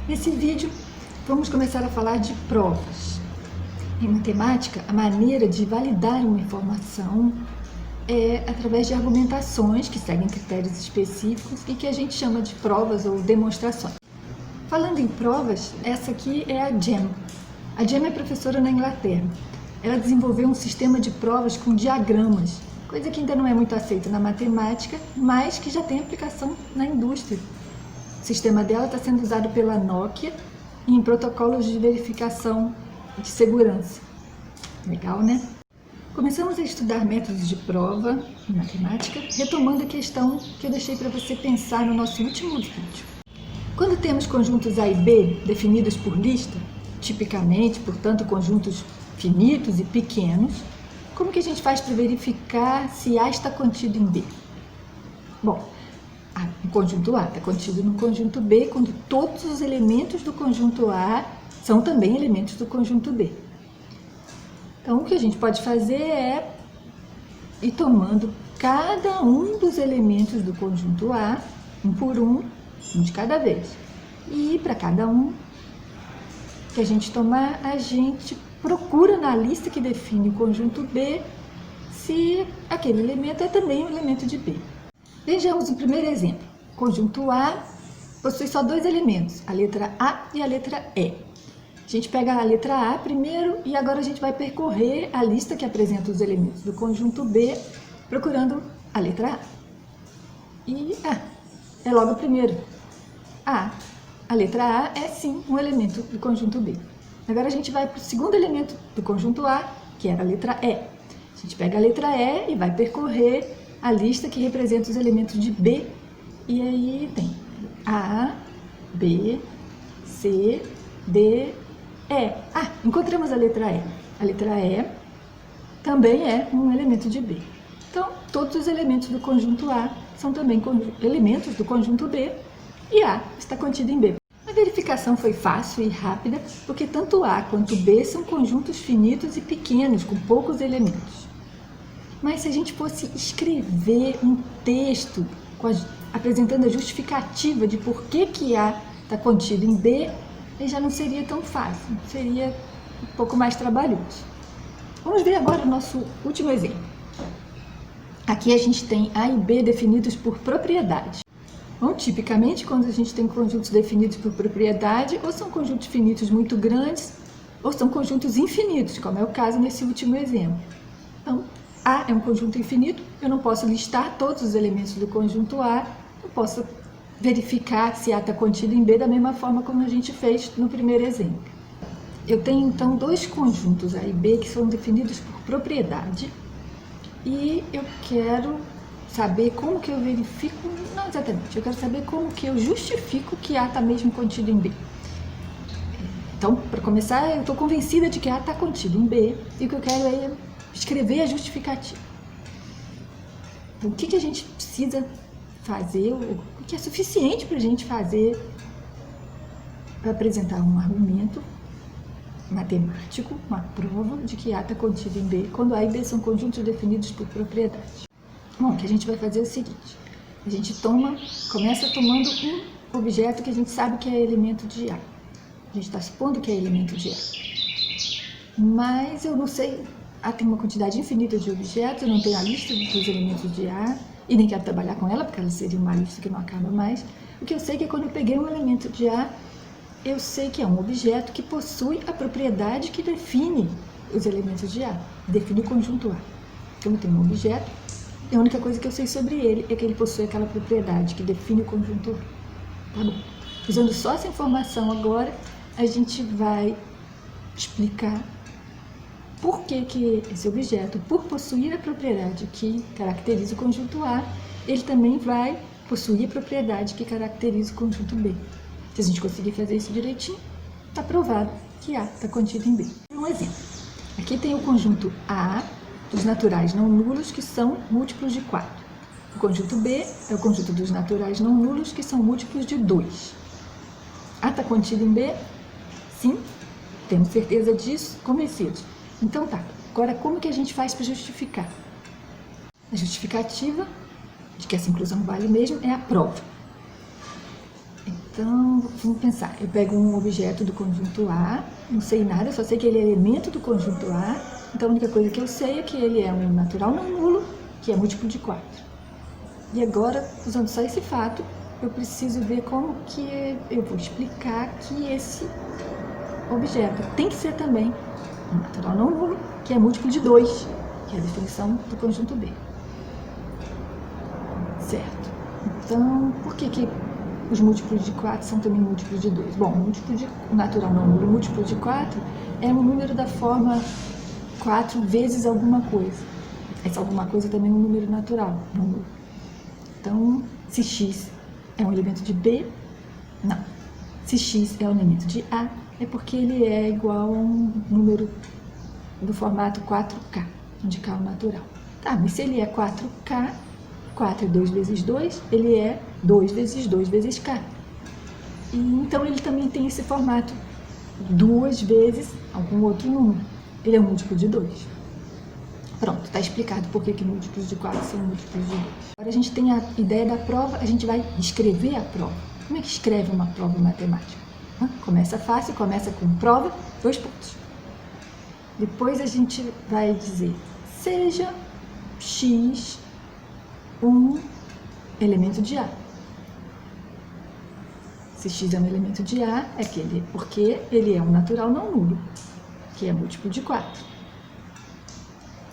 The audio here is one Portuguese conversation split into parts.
Nesse vídeo, vamos começar a falar de provas. Em matemática, a maneira de validar uma informação é através de argumentações que seguem critérios específicos e que a gente chama de provas ou demonstrações. Falando em provas, essa aqui é a Gem. A Gem é professora na Inglaterra. Ela desenvolveu um sistema de provas com diagramas, coisa que ainda não é muito aceita na matemática, mas que já tem aplicação na indústria. O sistema dela está sendo usado pela Nokia em protocolos de verificação de segurança. Legal, né? Começamos a estudar métodos de prova em matemática, retomando a questão que eu deixei para você pensar no nosso último vídeo. Quando temos conjuntos A e B definidos por lista, tipicamente, portanto, conjuntos finitos e pequenos, como que a gente faz para verificar se A está contido em B? Bom, o conjunto A está contido no conjunto B quando todos os elementos do conjunto A são também elementos do conjunto B. Então, o que a gente pode fazer é ir tomando cada um dos elementos do conjunto A, um por um de cada vez. E para cada um que a gente tomar, a gente procura na lista que define o conjunto B se aquele elemento é também um elemento de B. Vejamos o primeiro exemplo. O conjunto A possui só dois elementos, a letra A e a letra E. A gente pega a letra A primeiro e agora a gente vai percorrer a lista que apresenta os elementos do conjunto B, procurando a letra A. E é logo o primeiro. A letra A é sim um elemento do conjunto B. Agora a gente vai para o segundo elemento do conjunto A, que era a letra E. A gente pega a letra E e vai percorrer a lista que representa os elementos de B. E aí tem A, B, C, D, E. Encontramos a letra E. A letra E também é um elemento de B. Então, todos os elementos do conjunto A são também elementos do conjunto B e A está contido em B. A verificação foi fácil e rápida porque tanto A quanto B são conjuntos finitos e pequenos, com poucos elementos. Mas se a gente fosse escrever um texto apresentando a justificativa de por que A está contido em B, já não seria tão fácil, seria um pouco mais trabalhoso. Vamos ver agora o nosso último exemplo. Aqui a gente tem A e B definidos por propriedade. Bom, tipicamente, quando a gente tem conjuntos definidos por propriedade, ou são conjuntos finitos muito grandes, ou são conjuntos infinitos, como é o caso nesse último exemplo. Então, A é um conjunto infinito, eu não posso listar todos os elementos do conjunto A, eu posso verificar se A está contido em B da mesma forma como a gente fez no primeiro exemplo. Eu tenho, então, dois conjuntos A e B que são definidos por propriedade, e eu quero saber como que eu verifico, não exatamente, eu quero saber como que eu justifico que A está mesmo contido em B. Então, para começar, eu estou convencida de que A está contido em B e o que eu quero é escrever a justificativa. Então, o que a gente precisa fazer, o que é suficiente para a gente fazer para apresentar um argumento matemático, uma prova de que A está contido em B, quando A e B são conjuntos definidos por propriedade. Bom, o que a gente vai fazer é o seguinte, a gente começa tomando um objeto que a gente sabe que é elemento de A. A gente está supondo que é elemento de A. Mas eu não sei, A tem uma quantidade infinita de objetos, eu não tenho a lista dos elementos de A, e nem quero trabalhar com ela, porque ela seria uma lista que não acaba mais. O que eu sei é que quando eu peguei um elemento de A, eu sei que é um objeto que possui a propriedade que define os elementos de A, define o conjunto A. Então eu tenho um objeto, e a única coisa que eu sei sobre ele é que ele possui aquela propriedade que define o conjunto A. Tá bom. Usando só essa informação agora, a gente vai explicar por que esse objeto, por possuir a propriedade que caracteriza o conjunto A, ele também vai possuir a propriedade que caracteriza o conjunto B. Se a gente conseguir fazer isso direitinho, está provado que A está contido em B. Um exemplo. Aqui tem o conjunto A dos naturais não nulos, que são múltiplos de 4. O conjunto B é o conjunto dos naturais não nulos, que são múltiplos de 2. A está contido em B? Sim, temos certeza disso, convencidos. Então tá, agora como que a gente faz para justificar? A justificativa de que essa inclusão vale mesmo é a prova. Então, vamos pensar. Eu pego um objeto do conjunto A, não sei nada, só sei que ele é elemento do conjunto A. Então, a única coisa que eu sei é que ele é um natural não nulo, que é múltiplo de 4. E agora, usando só esse fato, eu preciso ver como que eu vou explicar que esse objeto tem que ser também um natural não nulo, que é múltiplo de 2, que é a definição do conjunto B. Certo. Então, por que os múltiplos de 4 são também múltiplos de 2? Bom, o natural não nulo, múltiplo de 4 é um número da forma 4 vezes alguma coisa. Essa alguma coisa também é um número natural, não nulo. Então, se x é um elemento de B, não. Se x é um elemento de A, é porque ele é igual a um número do formato 4K, onde K é o natural. Tá, mas se ele é 4K, 4 é 2 vezes 2, ele é 2 vezes 2 vezes K. E, então ele também tem esse formato 2 vezes algum outro número. Ele é um múltiplo de 2. Pronto, está explicado por que múltiplos de 4 são múltiplos de 2. Agora a gente tem a ideia da prova, a gente vai escrever a prova. Como é que escreve uma prova matemática? Começa fácil, começa com prova, 2 pontos. Depois a gente vai dizer, seja x um elemento de A. Se x é um elemento de A, é porque ele é um natural não nulo, que é múltiplo de 4.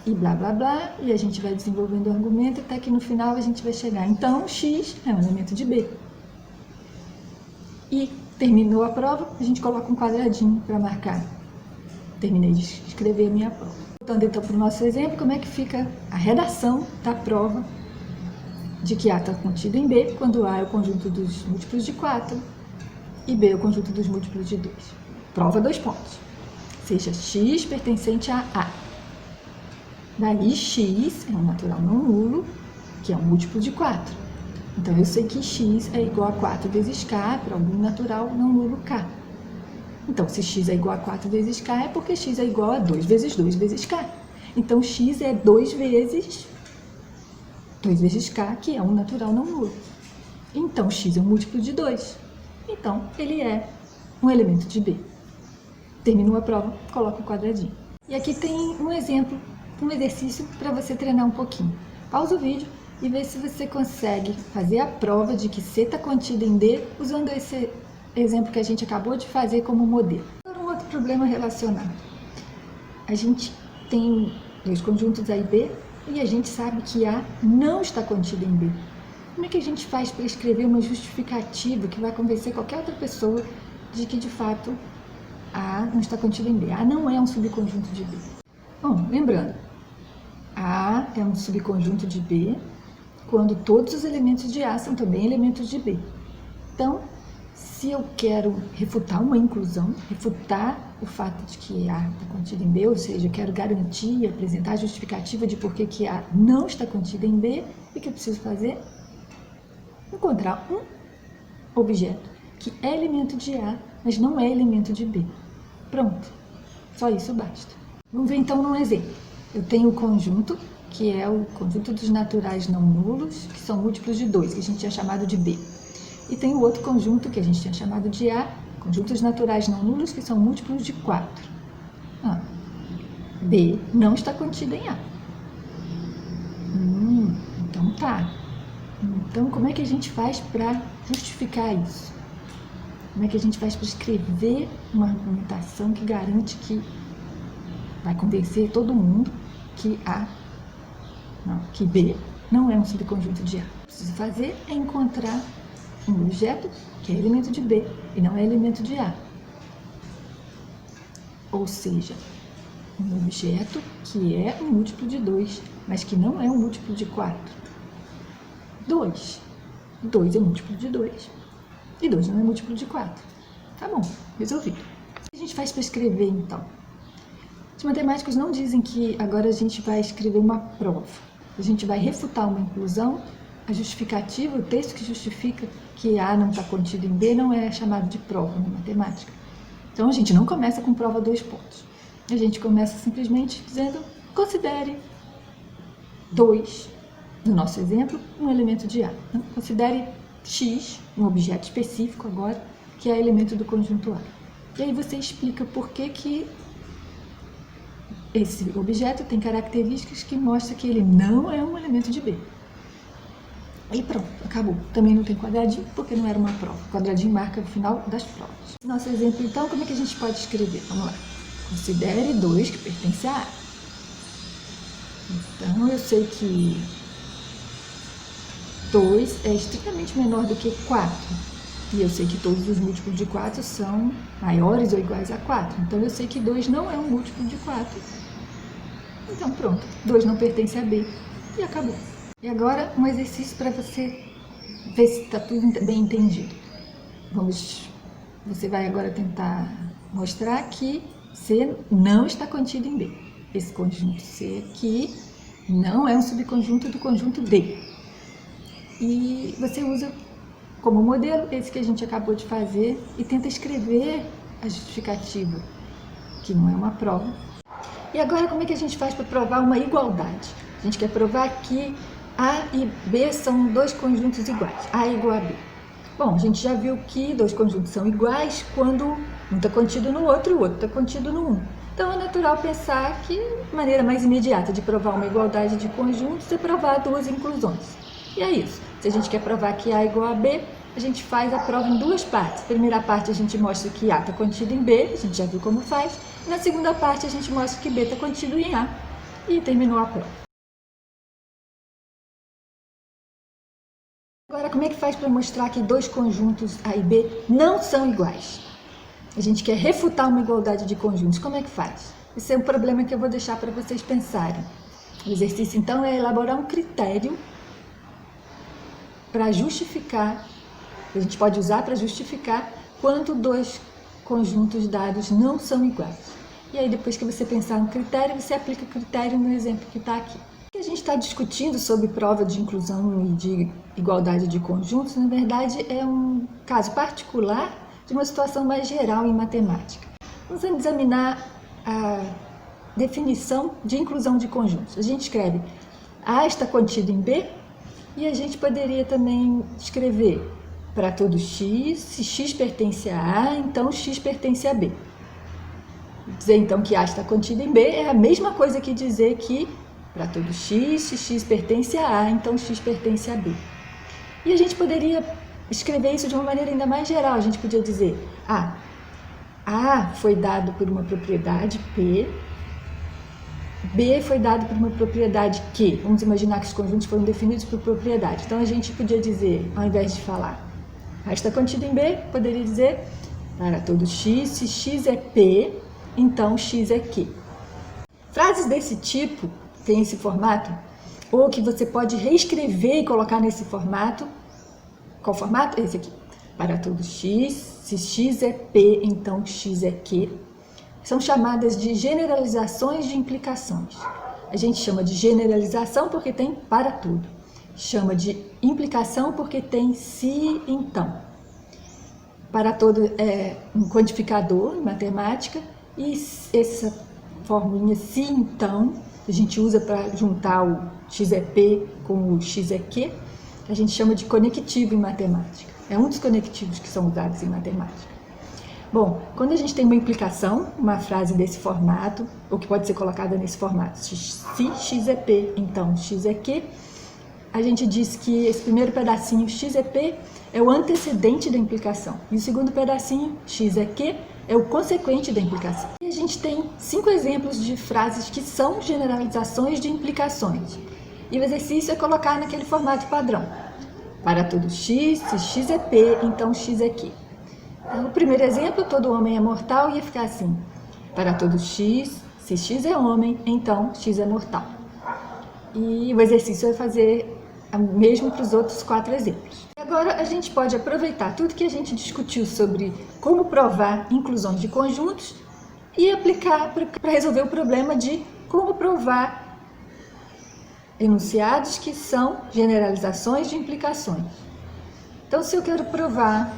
E blá, blá, blá, e a gente vai desenvolvendo o argumento até que no final a gente vai chegar. Então, x é um elemento de B. E terminou a prova, a gente coloca um quadradinho para marcar. Terminei de escrever a minha prova. Voltando então para o nosso exemplo, como é que fica a redação da prova de que A está contido em B, quando A é o conjunto dos múltiplos de 4 e B é o conjunto dos múltiplos de 2. Prova 2 pontos. Seja x pertencente a A. Daí x é um natural não nulo, que é um múltiplo de 4. Então eu sei que x é igual a 4 vezes k para algum natural não nulo k. Então se x é igual a 4 vezes k é porque x é igual a 2 vezes 2 vezes k. Então x é 2 vezes k, que é um natural não nulo. Então x é um múltiplo de 2. Então ele é um elemento de B. Terminou a prova, coloca o quadradinho. E aqui tem um exemplo, um exercício para você treinar um pouquinho. Pausa o vídeo e vê se você consegue fazer a prova de que C está contido em D usando esse exemplo que a gente acabou de fazer como modelo. Agora um outro problema relacionado. A gente tem dois conjuntos A e B e a gente sabe que A não está contido em B. Como é que a gente faz para escrever uma justificativa que vai convencer qualquer outra pessoa de que de fato A não está contido em B? A não é um subconjunto de B. Bom, lembrando, A é um subconjunto de B quando todos os elementos de A são também elementos de B. Então, se eu quero refutar uma inclusão, refutar o fato de que A está contido em B, ou seja, eu quero garantir, apresentar a justificativa de por que A não está contido em B, o que eu preciso fazer? Encontrar um objeto que é elemento de A, mas não é elemento de B. Pronto, só isso basta. Vamos ver então num exemplo. Eu tenho o conjunto, que é o conjunto dos naturais não nulos, que são múltiplos de 2, que a gente tinha chamado de B. E tem o outro conjunto, que a gente tinha chamado de A, conjuntos naturais não nulos, que são múltiplos de 4. B não está contido em A. Então tá. Então, como é que a gente faz para justificar isso? Como é que a gente faz para escrever uma argumentação que garante que vai convencer todo mundo que que B não é um subconjunto de A? O que preciso fazer é encontrar um objeto que é elemento de B e não é elemento de A. Ou seja, um objeto que é um múltiplo de 2, mas que não é um múltiplo de 4. 2. 2 é múltiplo de 2 e 2 não é múltiplo de 4. Tá bom, resolvido. O que a gente faz para escrever então? Os matemáticos não dizem que agora a gente vai escrever uma prova. A gente vai refutar uma inclusão, a justificativa, o texto que justifica que A não está contido em B não é chamado de prova na matemática. Então a gente não começa com prova 2 pontos. A gente começa simplesmente dizendo, considere 2, no nosso exemplo, um elemento de A. Considere X, um objeto específico agora, que é elemento do conjunto A. E aí você explica por que esse objeto tem características que mostram que ele não é um elemento de B. E pronto, acabou. Também não tem quadradinho, porque não era uma prova. O quadradinho marca o final das provas. Nosso exemplo, então, como é que a gente pode escrever? Vamos lá. Considere 2 que pertence a A. Então, eu sei que 2 é estritamente menor do que 4. E eu sei que todos os múltiplos de 4 são maiores ou iguais a 4. Então, eu sei que 2 não é um múltiplo de 4. Então, pronto. 2 não pertence a B. E acabou. E agora, um exercício para você ver se está tudo bem entendido. Você vai agora tentar mostrar que C não está contido em D. Esse conjunto C aqui não é um subconjunto do conjunto D. E você usa como modelo esse que a gente acabou de fazer e tenta escrever a justificativa, que não é uma prova. E agora, como é que a gente faz para provar uma igualdade? A gente quer provar que A e B são dois conjuntos iguais, A é igual a B. Bom, a gente já viu que dois conjuntos são iguais quando um está contido no outro e o outro está contido no um. Então é natural pensar que a maneira mais imediata de provar uma igualdade de conjuntos é provar duas inclusões. E é isso. Se a gente quer provar que A é igual a B, a gente faz a prova em duas partes. Na primeira parte a gente mostra que A está contido em B, a gente já viu como faz. E na segunda parte a gente mostra que B está contido em A. E terminou a prova. Agora, como é que faz para mostrar que dois conjuntos A e B não são iguais? A gente quer refutar uma igualdade de conjuntos. Como é que faz? Esse é um problema que eu vou deixar para vocês pensarem. O exercício, então, é elaborar um critério para justificar, que a gente pode usar para justificar quando dois conjuntos dados não são iguais. E aí, depois que você pensar no critério, você aplica o critério no exemplo que está aqui. O que a gente está discutindo sobre prova de inclusão e de igualdade de conjuntos, na verdade, é um caso particular de uma situação mais geral em matemática. Vamos examinar a definição de inclusão de conjuntos. A gente escreve A está contido em B e a gente poderia também escrever para todo X, se X pertence a A, então X pertence a B. Dizer então que A está contido em B é a mesma coisa que dizer que para todo X, se X pertence a A, então X pertence a B. E a gente poderia escrever isso de uma maneira ainda mais geral. A gente podia dizer, A foi dado por uma propriedade P, B foi dado por uma propriedade Q. Vamos imaginar que os conjuntos foram definidos por propriedade. Então a gente podia dizer, ao invés de falar A está contido em B, poderia dizer para todo X, se X é P, então X é Q. Frases desse tipo tem esse formato, ou que você pode reescrever e colocar nesse formato. Qual formato? Esse aqui. Para todo X, se X é P, então X é Q. São chamadas de generalizações de implicações. A gente chama de generalização porque tem para tudo. Chama de implicação porque tem se, então. Para todo é um quantificador em matemática e essa formulinha se, então, a gente usa para juntar o X é P com o X é Q. A gente chama de conectivo em matemática. É um dos conectivos que são usados em matemática. Bom, quando a gente tem uma implicação, uma frase desse formato, ou que pode ser colocada nesse formato, se X é P, então X é Q, a gente diz que esse primeiro pedacinho, X é P, é o antecedente da implicação. E o segundo pedacinho, X é Q, é o consequente da implicação. E a gente tem 5 exemplos de frases que são generalizações de implicações. E o exercício é colocar naquele formato padrão. Para todo X, se X é P, então X é Q. Então, o primeiro exemplo, todo homem é mortal, ia ficar assim. Para todo X, se X é homem, então X é mortal. E o exercício é fazer o mesmo para os outros 4 exemplos. Agora, a gente pode aproveitar tudo que a gente discutiu sobre como provar inclusões de conjuntos e aplicar para resolver o problema de como provar enunciados que são generalizações de implicações. Então, se eu quero provar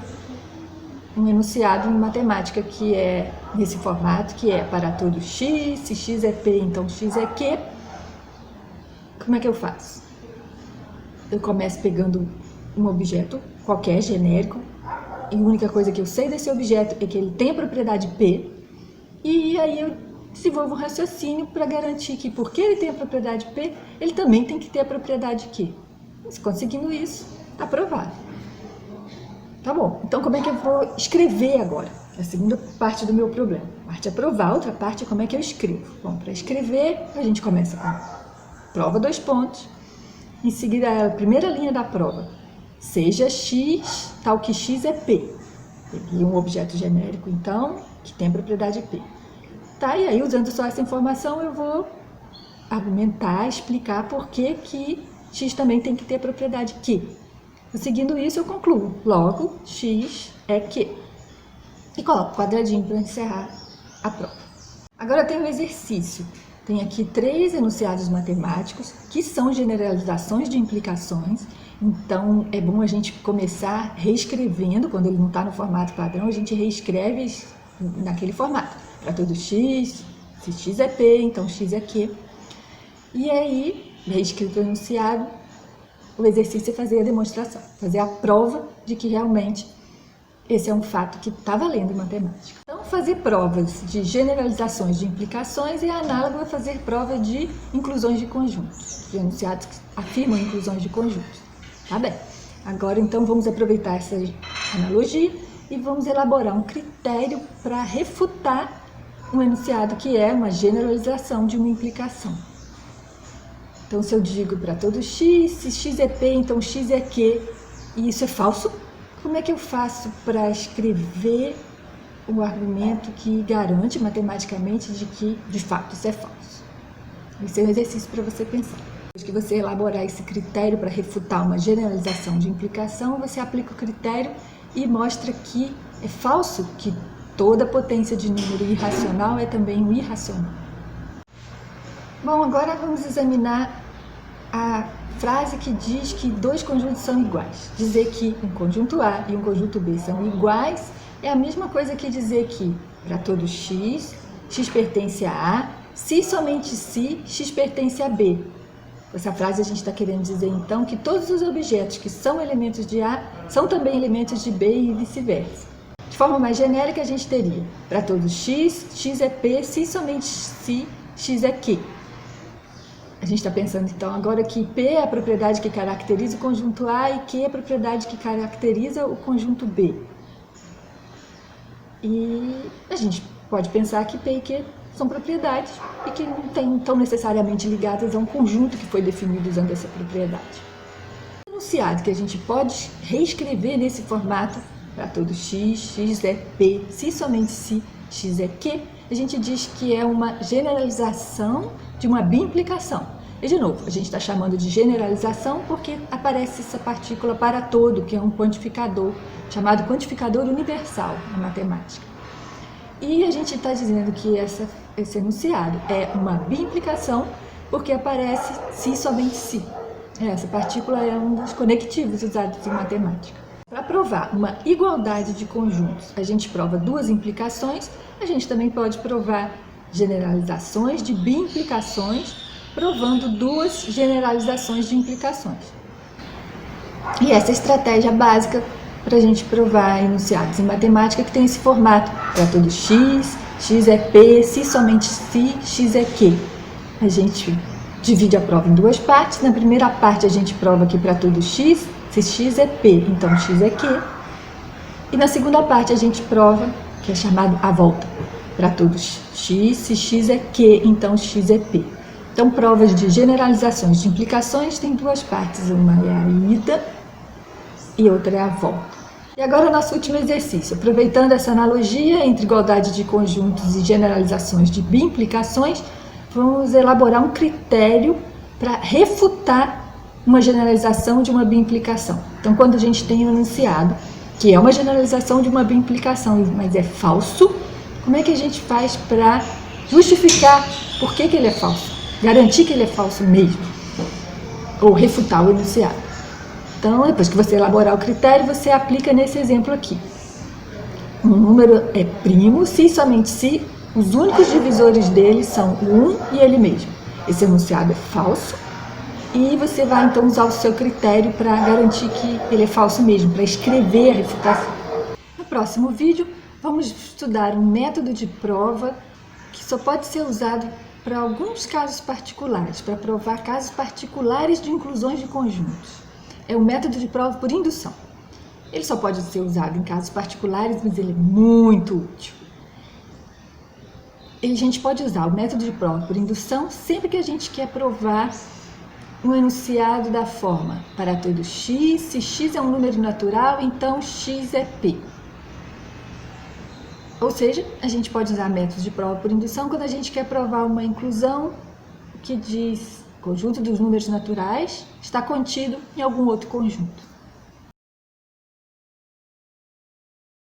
um enunciado em matemática que é nesse formato, que é para todo X, se X é P, então X é Q, como é que eu faço? Eu começo pegando um objeto qualquer, genérico, e a única coisa que eu sei desse objeto é que ele tem a propriedade P, e aí eu desenvolvo um raciocínio para garantir que, porque ele tem a propriedade P, ele também tem que ter a propriedade Q. Se conseguindo isso, está aprovado. Tá bom, então como é que eu vou escrever agora? É a segunda parte do meu problema. A parte é provar, a outra parte é como é que eu escrevo. Bom, para escrever, a gente começa com prova 2 pontos. Em seguida, a primeira linha da prova. Seja x, tal que x é P. Peguei um objeto genérico, então, que tem a propriedade P. Tá, e aí, usando só essa informação, eu vou argumentar, explicar por que x também tem que ter a propriedade Q. Seguindo isso, eu concluo. Logo, x é Q. E coloco o quadradinho para encerrar a prova. Agora tem um exercício. Tem aqui 3 enunciados matemáticos que são generalizações de implicações. Então, é bom a gente começar reescrevendo. Quando ele não está no formato padrão, a gente reescreve naquele formato. Para todo x, se x é P, então x é Q. E aí, reescrito o enunciado, o exercício é fazer a demonstração, fazer a prova de que realmente esse é um fato que está valendo em matemática. Então, fazer provas de generalizações de implicações é análogo a fazer prova de inclusões de conjuntos, de enunciados que afirmam inclusões de conjuntos. Tá bem. Agora, então, vamos aproveitar essa analogia e vamos elaborar um critério para refutar um enunciado que é uma generalização de uma implicação. Então, se eu digo para todo x, se x é P, então x é Q, e isso é falso, como é que eu faço para escrever um argumento que garante matematicamente de que, de fato, isso é falso? Esse é um exercício para você pensar. Depois que você elaborar esse critério para refutar uma generalização de implicação, você aplica o critério e mostra que é falso que toda potência de número irracional é também um irracional. Bom, agora vamos examinar a frase que diz que 2 conjuntos são iguais. Dizer que um conjunto A e um conjunto B são iguais é a mesma coisa que dizer que, para todo x, x pertence a A, se somente se x pertence a B. Essa frase a gente está querendo dizer, então, que todos os objetos que são elementos de A são também elementos de B e vice-versa. De forma mais genérica, a gente teria, para todo x, x é P, se somente se x é Q. A gente está pensando, então, agora que P é a propriedade que caracteriza o conjunto A e Q é a propriedade que caracteriza o conjunto B. E a gente pode pensar que P e Q são propriedades e que não estão necessariamente ligadas a um conjunto que foi definido usando essa propriedade. O enunciado que a gente pode reescrever nesse formato, para todo x, x é P, se somente se x é Q, a gente diz que é uma generalização de uma bimplicação. E, de novo, a gente está chamando de generalização porque aparece essa partícula para todo, que é um quantificador, chamado quantificador universal na matemática. E a gente está dizendo que esse enunciado é uma bimplicação porque aparece se somente se. Essa partícula é um dos conectivos usados em matemática. Para provar uma igualdade de conjuntos, a gente prova 2 implicações, a gente também pode provar generalizações de bimplicações, provando 2 generalizações de implicações. E essa é a estratégia básica para a gente provar enunciados em matemática que tem esse formato. Para todo x, x é P, se somente se, x é Q. A gente divide a prova em 2 partes. Na primeira parte a gente prova que para todo x, se x é P, então x é Q. E na segunda parte a gente prova, que é chamado a volta, para todo x, se x é Q, então x é P. Então, provas de generalizações de implicações tem 2 partes, uma é a ida e outra é a volta. E agora o nosso último exercício, aproveitando essa analogia entre igualdade de conjuntos e generalizações de bimplicações, vamos elaborar um critério para refutar uma generalização de uma bimplicação. Então, quando a gente tem um enunciado que é uma generalização de uma bimplicação, mas é falso, como é que a gente faz para justificar por que ele é falso? Garantir que ele é falso mesmo, ou refutar o enunciado. Então, depois que você elaborar o critério, você aplica nesse exemplo aqui. Um número é primo se e somente se os únicos divisores dele são o 1 e ele mesmo. Esse enunciado é falso, E você vai então usar o seu critério para garantir que ele é falso mesmo, para escrever a refutação. No próximo vídeo, vamos estudar um método de prova que só pode ser usado para alguns casos particulares, para provar casos particulares de inclusões de conjuntos. É o método de prova por indução. Ele só pode ser usado em casos particulares, mas ele é muito útil. A gente pode usar o método de prova por indução sempre que a gente quer provar um enunciado da forma: para todo x, se x é um número natural, então x é p. Ou seja, a gente pode usar métodos de prova por indução quando a gente quer provar uma inclusão que diz: o conjunto dos números naturais está contido em algum outro conjunto.